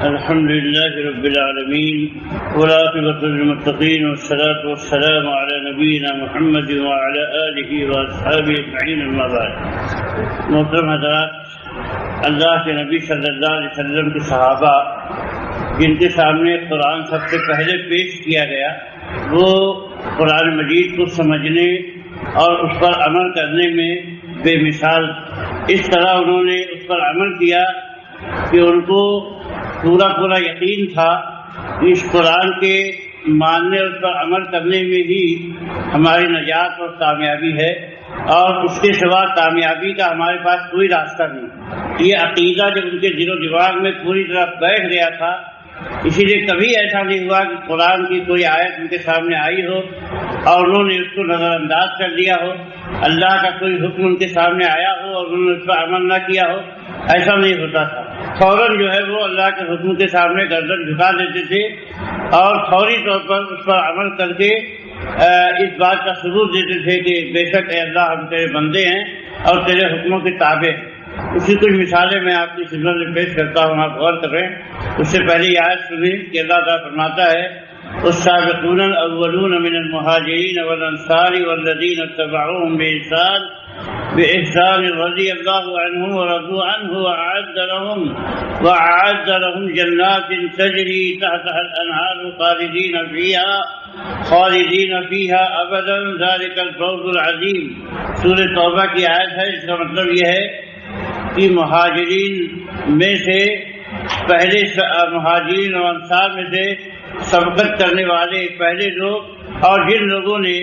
الحمد لله رب العالمين والعاقبة للمتقين والصلاة والسلام على نبينا محمد وعلى آله وأصحابه أجمعين أما بعد. محترم حضرات، اللہ کے نبی صلی اللہ علیہ وسلم کے صحابہ جن کے سامنے قرآن سب سے پہلے پیش کیا گیا، وہ قرآن مجید کو سمجھنے اور اس پر عمل کرنے میں بے مثال. اس طرح انہوں نے اس پر عمل کیا کہ ان کو پورا یقین تھا اس قرآن کے ماننے اور اس پر عمل کرنے میں ہی ہماری نجات اور کامیابی ہے، اور اس کے سوا کامیابی کا ہمارے پاس کوئی راستہ نہیں. یہ عقیدہ جب ان کے دل و دماغ میں پوری طرح بیٹھ گیا تھا، اسی لیے کبھی ایسا نہیں ہوا کہ قرآن کی کوئی آیت ان کے سامنے آئی ہو اور انہوں نے اس کو نظر انداز کر دیا ہو، اللہ کا کوئی حکم ان کے سامنے آیا ہو اور انہوں نے اس پر عمل نہ کیا ہو. ایسا نہیں ہوتا تھا. فوراً جو ہے وہ اللہ کے حکم کے سامنے گردن جھکا دیتے تھے اور فوری طور پر اس پر عمل کر کے اس بات کا ثبوت دیتے تھے کہ بے شک اے اللہ ہم تیرے بندے ہیں اور تیرے حکموں کے تابع ہیں. اسی کچھ مثالیں میں آپ کی خدمت میں پیش کرتا ہوں، آپ غور کریں. اس سے پہلے یہ آیت سنیں کہ اللہ تعالیٰ فرماتا ہے السابقون الاولون من المہاجرین والانصار والذین اتبعوهم بإحسان رضی اللہ عنہم ورضوا عنہ وأعد لهم جنات تجری تحتها الأنہار خالدین فیہا ابدا ذلک الفوز العظیم. سورہ توبہ کی آیت ہے. اس کا مطلب یہ ہے کہ مہاجرین میں سے پہلے مہاجرین اور انصار میں سے سبقت کرنے والے پہلے لوگ اور جن لوگوں نے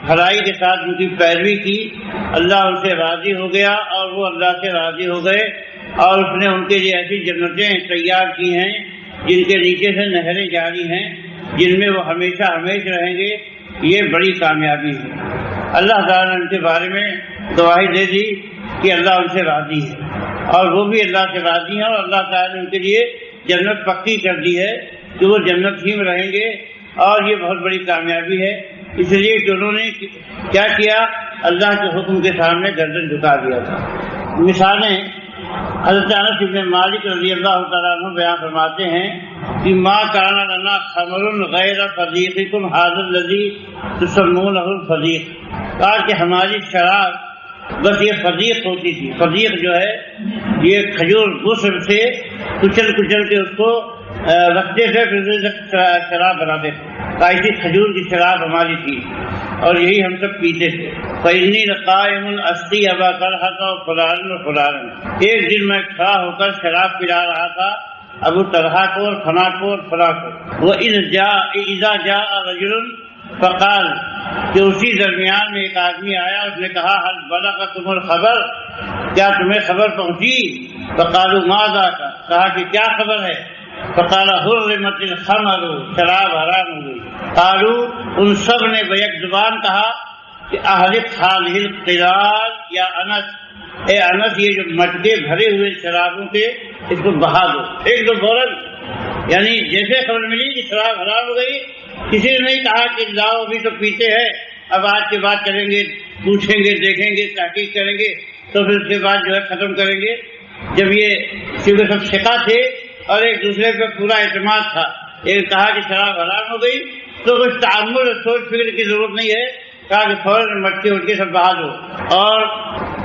بھلائی کے ساتھ ان کی پیروی کی، اللہ ان سے راضی ہو گیا اور وہ اللہ سے راضی ہو گئے، اور اس نے ان کے لیے ایسی جنتیں تیار کی ہیں جن کے نیچے سے نہریں جاری ہیں، جن میں وہ ہمیشہ رہیں گے. یہ بڑی کامیابی ہے. اللہ تعالیٰ نے ان کے بارے میں گواہی دے دی کہ اللہ ان سے راضی ہے اور وہ بھی اللہ سے راضی ہیں، اور اللہ تعالیٰ نے ان کے لیے جنت پکی کر دی ہے کہ وہ جنت ہی میں رہیں گے، اور یہ بہت بڑی کامیابی ہے. اس لیے کہ انہوں نے کیا کیا؟ اللہ کے حکم کے سامنے گردن جھکا دیا تھا. مثالیں حضرت انس بن مالک رضی اللہ تعالیٰ عنہ بیان فرماتے ہیں کہ ما کان لنا خمر غیر فضیقکم ھذا الذی تسمونہ الفضیق. کہا کہ ہماری شراب بس یہ فضیق ہوتی تھی. فضیق جو ہے یہ کھجور غصب سے کچل کے اس کو رکھتے تھے، پھر شراب بناتے تھے. ایسی کھجور کی شراب ہماری تھی اور یہی ہم سب پیتے تھے. فإنی لقائم اسقی ابا طلحہ فلانا. ایک دن میں کھڑا ہو کر شراب پلا رہا تھا ابو طلحہ کو اور فلاں کو اور فلاں کو. وإذا جاء رجل فقال، کہ اسی درمیان میں ایک آدمی آیا، اس نے کہا هل بلغکم الخبر، کیا تمہیں خبر پہنچی؟ فقالوا ماذا، کہا کہ کیا خبر ہے؟ فقال حرمت الخمر، شراب حرام ہو گئی. قالوا، ان سب نے بیک زبان کہا کہ اہلک هذه القلال یا انس، اے انس یہ جو مٹکے بھرے ہوئے شرابوں کے اس کو بہا دو. ایک دو فوراً، یعنی جیسے خبر ملی کہ شراب حرام ہو گئی، کسی نے نہیں کہا کہ لاؤ ابھی تو پیتے ہیں، اب آج کے بعد چلیں گے، پوچھیں گے، دیکھیں گے، تحقیق کریں گے، تو پھر اس کے بعد جو ہے ختم کریں گے. جب یہ کیونکہ سب ثقہ تھے اور ایک دوسرے پہ پورا اعتماد تھا، ایک کہا کہ شراب حرام ہو گئی تو کچھ تعمل اور سوچ فکر کی ضرورت نہیں ہے. کہا کہ فوراً مٹکے اٹھ کے سب بہا دو، اور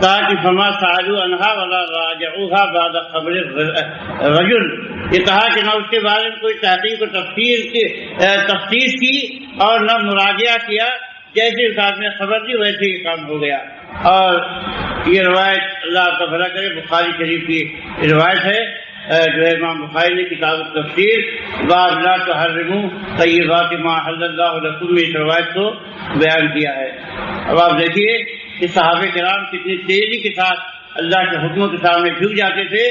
کہا کہ فما سألوا عنہا ولا راجعوها بعد خبر الرجل. یہ کہا کہ نہ اس کے بارے میں کوئی تحقیق و تفتیش کی اور نہ مراجعہ کیا، جیسے اس آدمی نے خبر دی ویسے یہ کام ہو گیا. اور یہ روایت اللہ آپ کا بھلا کرے بخاری شریف کی روایت ہے، جو ہے امام بخاری نے کتاب التفسیر باب لا تحرموا طیبات ما احل اللہ لکم میں اس روایت کو بیان کیا ہے. اب آپ دیکھیے کہ صحابہ کرام کتنی تیزی کے ساتھ اللہ کے حکموں کے سامنے جھک جاتے تھے،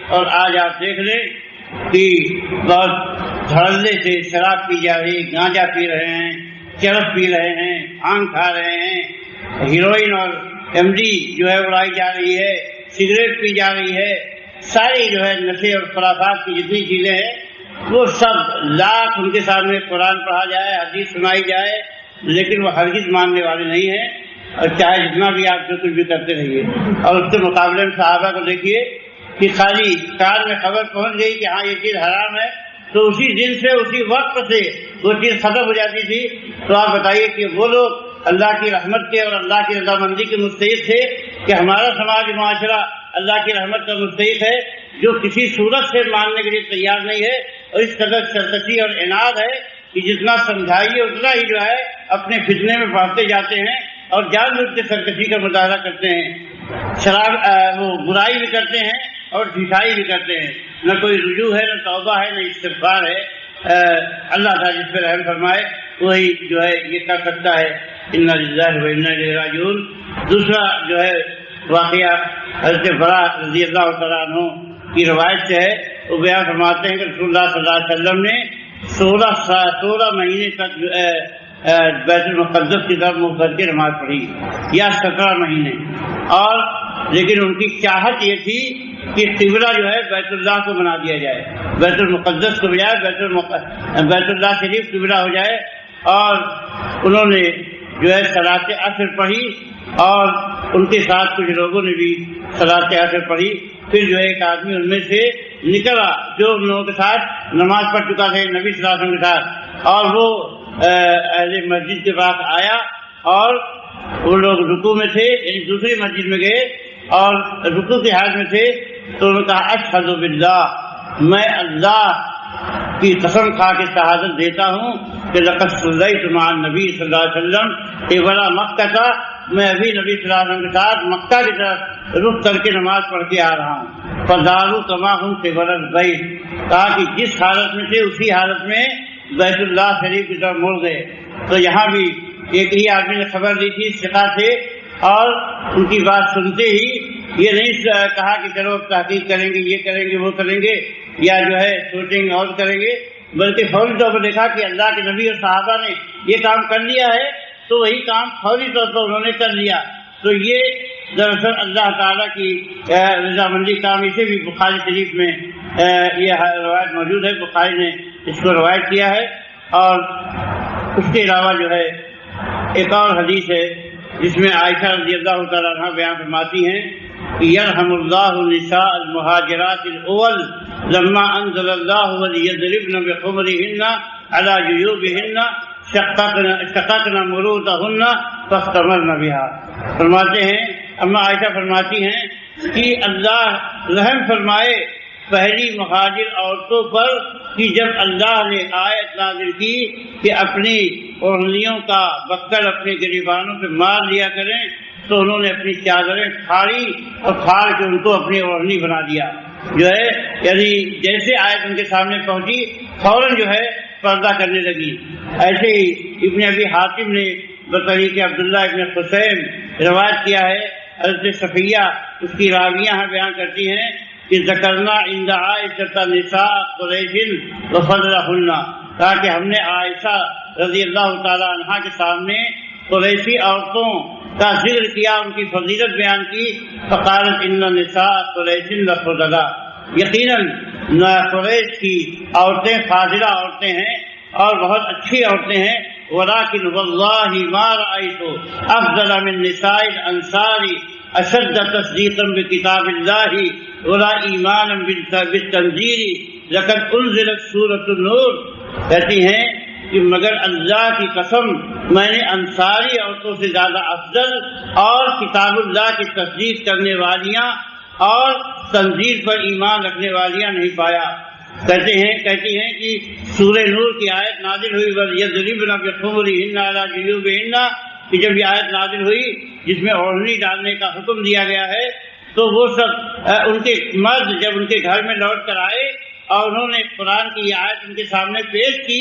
اور آج آپ دیکھ لیں کہ بہت دھڑلے سے شراب پی جا رہی، گانجا پی رہے ہیں، چرس پی رہے ہیں، بھانگ کھا رہے ہیں، ہیروئن اور ایم ڈی جو ہے اڑائی جا رہی ہے، سگریٹ پی جا رہی ہے، ساری جو ہے نشے اور خرافات کی جتنی چیزیں ہیں وہ سب لاکھ ان کے سامنے قرآن پڑھا جائے، حدیث سنائی جائے، لیکن وہ ہرگز ماننے والے نہیں ہیں، اور چاہے جتنا بھی آپ جو کچھ بھی کرتے رہیے. اور اس کے مقابلے میں صحابہ کو دیکھیے کہ خالی کان میں خبر پہنچ گئی کہ ہاں یہ چیز حرام ہے تو اسی دن سے اسی وقت سے وہ چیز ختم ہو جاتی تھی. تو آپ بتائیے کہ وہ لوگ اللہ کی رحمت کے اور اللہ کی رضامندی کے مستحق تھے کہ ہمارا سماج معاشرہ اللہ کی رحمت کا مستحق ہے جو کسی صورت سے ماننے کے لیے تیار نہیں ہے اور اس قدر سرکشی اور عناد ہے کہ جتنا سمجھائیے اتنا ہی جو ہے اپنے فتنے میں پڑھتے جاتے ہیں اور جان بوجھ کے سرکشی کا مظاہرہ کرتے ہیں. وہ برائی بھی کرتے ہیں اور ڈھیٹائی بھی کرتے ہیں. نہ کوئی رجوع ہے، نہ توبہ ہے، نہ استغفار ہے. اللہ تعالیٰ جس پہ رحم فرمائے وہی جو ہے یہ کر سکتا ہے. انا للہ و انا الیہ راجعون. دوسرا جو ہے واقعہ حضرت براء رضی اللہ تعالیٰ عنہ کی روایت سے ہے. وہ بیان فرماتے ہیں کہ رسول اللہ صلی اللہ علیہ وسلم نے 16 مہینے تک بیت المقدس کی طرف منہ کر کے نماز پڑھی یا 17 مہینے. اور لیکن ان کی چاہت یہ تھی کہ قبلہ جو ہے بیت اللہ کو بنا دیا جائے، بیت المقدس کو بجائے بیت اللہ شریف قبلہ ہو جائے. اور انہوں نے جو ہے صلاۃ عصر پڑھی اور ان کے ساتھ کچھ لوگوں نے بھی صلاۃ عصر پڑھی. پھر جو ہے ایک آدمی ان میں سے نکلا جو ان لوگوں کے ساتھ نماز پڑھ چکا تھا نبی صلی اللہ علیہ وسلم کے ساتھ، اور وہ اہل مسجد کے پاس آیا اور وہ لوگ رکوع میں تھے، یعنی دوسری مسجد میں گئے اور رکوع کی حالت میں تھے. تو انہوں نے کہا اشہد باللہ، میں اللہ کی قسم کھا کے شہادت دیتا ہوں کہ لقد صلیت مع النبی صلی اللہ علیہ وسلم قبلہ مکہ کا، میں ابھی نبی صلی اللہ علیہ وسلم کے ساتھ مکہ کی طرف رخ کر کے نماز پڑھ کے آ رہا ہوں. فداروا کما ہم قبل البیت، کہا کہ جس حالت میں تھے اسی حالت میں بیت اللہ شریف کی طرف مڑ گئے. تو یہاں بھی ایک ہی آدمی نے خبر دی تھی، ثقہ تھے، اور ان کی بات سنتے ہی یہ نہیں کہا کہ چلو تحقیق کریں گے، یہ کریں گے، وہ کریں گے، یا جو ہے سوچیں گے اور کریں گے، بلکہ فوری طور پر دیکھا کہ اللہ کے نبی اور صحابہ نے یہ کام کر لیا ہے تو وہی کام فوری طور پر انہوں نے کر لیا. تو یہ دراصل اللہ تعالیٰ کی رضامندی کام. اسے بھی بخاری شریف میں یہ روایت موجود ہے، بخاری نے اس کو روایت کیا ہے. اور اس کے علاوہ جو ہے ایک اور حدیث ہے جس میں عائشہ رضی اللہ تعالیٰ عنہ بیان فرماتی ہیں کہ یرحم اللہ النساء المہاجرات الاول لما انزل اللہ ولیضربن بخمرہن علی جیوبہن شققن مروطہن فاختمرن بها. فرماتے ہیں اما عائشہ فرماتی ہیں کہ اللہ رحم فرمائے پہلی مہاجر عورتوں پر کہ جب اللہ نے آیت نازل کی کہ اپنی اوڑھنیوں کا بکر اپنے گریبانوں پہ مار لیا کریں تو انہوں نے اپنی چادریں پھاڑی اور پھاڑ کے ان کو اپنی اوڑھنی بنا دیا. جو ہے یعنی جیسے آیت ان کے سامنے پہنچی فوراً جو ہے پردہ کرنے لگی. ایسے ہی ابن ابی حاتم نے بطریق عبداللہ ابن حسین روایت کیا ہے. حضرت صفیہ اس کی راویاں بیان کرتی ہیں کہ ذکرنا عند عائشہ نساء قریش وفضلہن، کہا کہ ہم نے عائشہ رضی اللہ تعالی عنہا کے سامنے قریشی عورتوں کا ذکر کیا، ان کی فضیلت بیان کی. فقالت ان نساء قریش لفضلا، یقیناً قریش کی عورتیں فاضلہ عورتیں ہیں اور بہت اچھی عورتیں ہیں. ولكن والله ما رأيت أفضل من نساء الأنصار أشد تصديقا بكتاب الله ولا إيمانا بالتنزيل لقد أنزلت سورة النور. کہتی ہیں کہ مگر اللہ کی قسم میں نے انصاری عورتوں سے زیادہ افضل اور کتاب اللہ کی تصدیق کرنے والیاں اور تنزیل پر ایمان رکھنے والیاں نہیں پایا. کہتی ہیں کہ سورہ نور کی آیت نازل ہوئی وَلْيَضْرِبْنَ بِخُمُرِهِنَّ عَلَى جُيُوبِهِنَّ، کہ جب یہ آیت نازل ہوئی جس میں اوڑھنی ڈالنے کا حکم دیا گیا ہے تو وہ سب ان کے مرد جب ان کے گھر میں لوٹ کر آئے اور انہوں نے قرآن کی یہ آیت ان کے سامنے پیش کی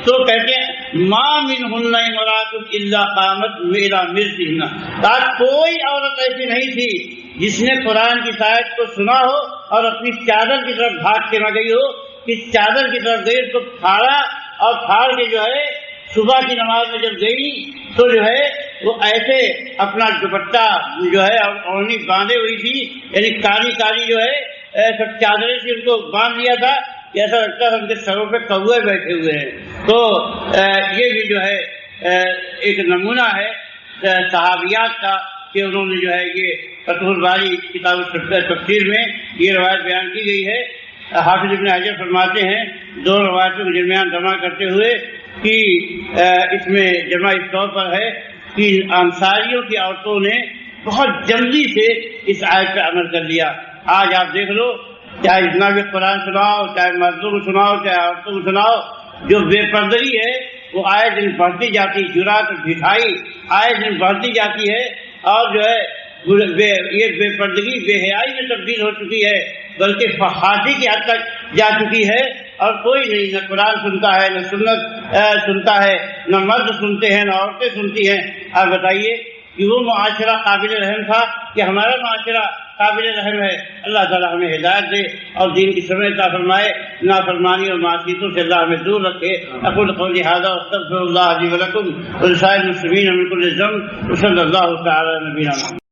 تو کہتے ہیں مَا مِنْهُنَّ امْرَأَةٌ إِلَّا قَامَتْ إِلَىٰ مِرْثِهِنَّ، کہا کوئی عورت ایسی نہیں تھی جس نے قرآن کی آیت کو سنا ہو اور اپنی چادر کی طرف بھاگ کے نہ گئی ہو. اس چادر کی طرف گئی تو پھاڑا اور پھاڑ کے جو ہے صبح کی نماز میں جب گئی تو جو ہے وہ ایسے اپنا دوپٹہ جو ہے اوڑھنی باندھے ہوئی تھی، یعنی کالی کالی جو ہے سب چادریں سے ان کو باندھ لیا تھا کہ ایسا لگتا تھا ان کے سروں پہ کوے بیٹھے ہوئے ہیں. تو یہ بھی جو ہے ایک نمونہ ہے صحابیات کا کہ انہوں نے جو ہے یہ فتح الباری کتاب تفسیر میں یہ روایت بیان کی گئی ہے۔ حافظ ابن حجر فرماتے ہیں دو روایتوں کے درمیان جمع کرتے ہوئے کہ اس میں جمع اس طور پر ہے کہ انصاریوں کی عورتوں نے بہت جلدی سے اس آیت پر عمل کر لیا۔ آج آپ دیکھ لو، چاہے جتنا بھی قرآن سناؤ، چاہے مردوں کو سناؤ، چاہے عورتوں کو سناؤ، جو بے پردگی ہے وہ آئے دن بڑھتی جاتی، جرات اور ڈھٹائی آئے دن بڑھتی جاتی ہے، اور جو ہے یہ بے پردگی بے حیائی میں تبدیل ہو چکی ہے، بلکہ فحاشی کی حد تک جا چکی ہے، اور کوئی نہیں، نہ قرآن سنتا ہے، نہ سنت سنتا ہے، نہ مرد سنتے ہیں، نہ عورتیں سنتی ہیں۔ آپ بتائیے کہ وہ معاشرہ قابل رحم تھا کہ ہمارا معاشرہ قابل رحم ہے؟ اللہ تعالیٰ ہمیں ہدایت دے اور دین کی سمجھ عطا فرمائے، نافرمانی اور معصیتوں سے اللہ ہمیں دور رکھے۔ اقول قولی ھذا واستغفر اللہ لی ولکم ولسائر المسلمین من کل ذنب وصلی اللہ تعالی علی نبینا محمد۔